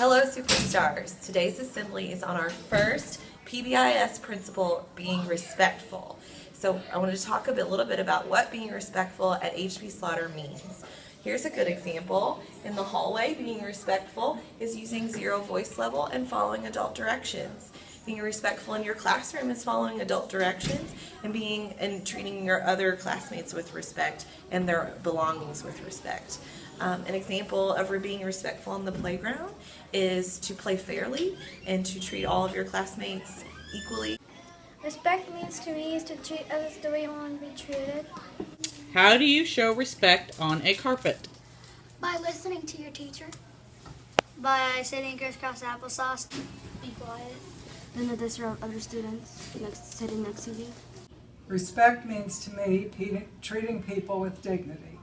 Hello superstars! Today's assembly is on our first PBIS principle, being respectful. So I wanted to talk a little bit about what being respectful at HB Slaughter means. Here's a good example. In the hallway, being respectful is using zero voice level and following adult directions. Being respectful in your classroom is following adult directions and treating your other classmates with respect and their belongings with respect. An example of being respectful in the playground is to play fairly and to treat all of your classmates equally. Respect means to me is to treat others the way you want to be treated. How do you show respect on a carpet? By listening to your teacher. By sitting crisscross applesauce. Be quiet. Then the disturb other students sitting next to you. Respect means to me treating people with dignity.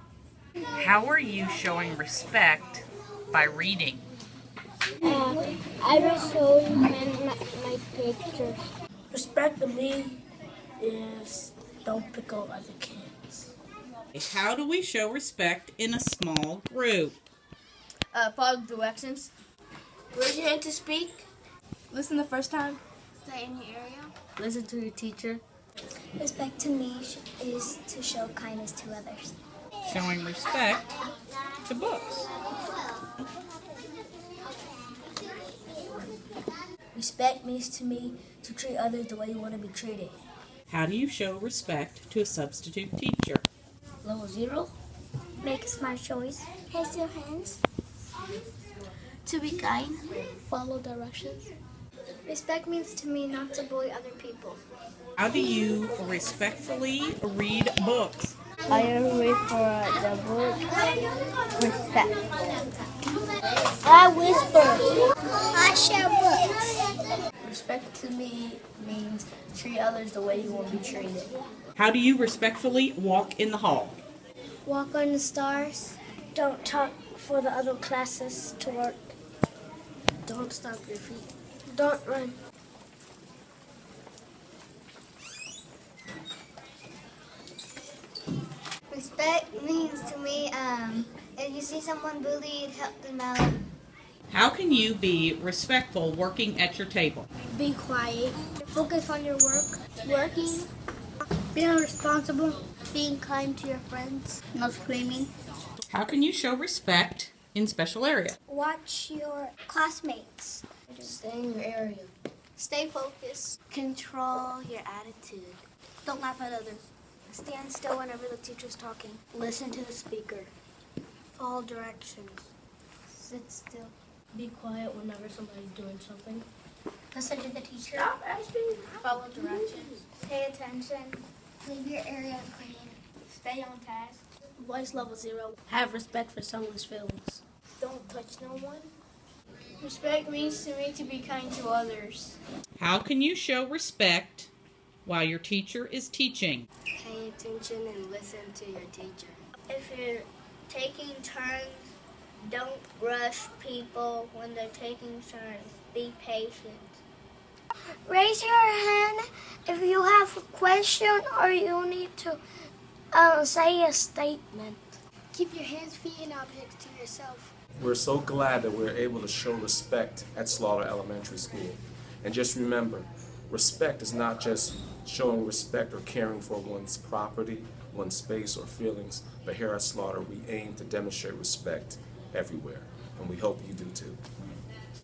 How are you showing respect by reading? I was showing my pictures. Respect to me is don't pick on other kids. How do we show respect in a small group? Follow directions. Raise your hand to speak. Listen the first time. Stay in your area. Listen to your teacher. Respect to me is to show kindness to others. Showing respect to books. Respect means to me to treat others the way you want to be treated. How do you show respect to a substitute teacher? Level 0. Make a smart choice. Raise your hands. To be kind. Follow directions. Respect means to me not to bully other people. How do you respectfully read books? I read for the book Respect. I whisper. I share books. Respect to me means treat others the way you want to be treated. How do you respectfully walk in the hall? Walk on the stars. Don't talk for the other classes to work. Don't stomp your feet. Don't run. Respect means to me, if you see someone bullied, help them out. How can you be respectful working at your table? Be quiet. Focus on your work. Working. Being responsible. Being kind to your friends. No screaming. How can you show respect in special area? Watch your classmates. Stay in your area. Stay focused. Control your attitude. Don't laugh at others. Stand still whenever the teacher's talking. Listen to the speaker. Follow directions. Sit still. Be quiet whenever somebody's doing something. Listen to the teacher. Stop asking. Follow directions. Pay attention. Leave your area clean. Stay on task. Voice level 0. Have respect for someone's feelings. Don't touch no one. Respect means to me to be kind to others. How can you show respect while your teacher is teaching? Pay attention and listen to your teacher. If you're taking turns, don't rush people when they're taking turns. Be patient. Raise your hand if you have a question or you need to say a statement. Keep your hands, feet, and objects to yourself. We're so glad that we're able to show respect at Slaughter Elementary School. And just remember, respect is not just showing respect or caring for one's property, one's space or feelings, but here at Slaughter we aim to demonstrate respect everywhere, and we hope you do too.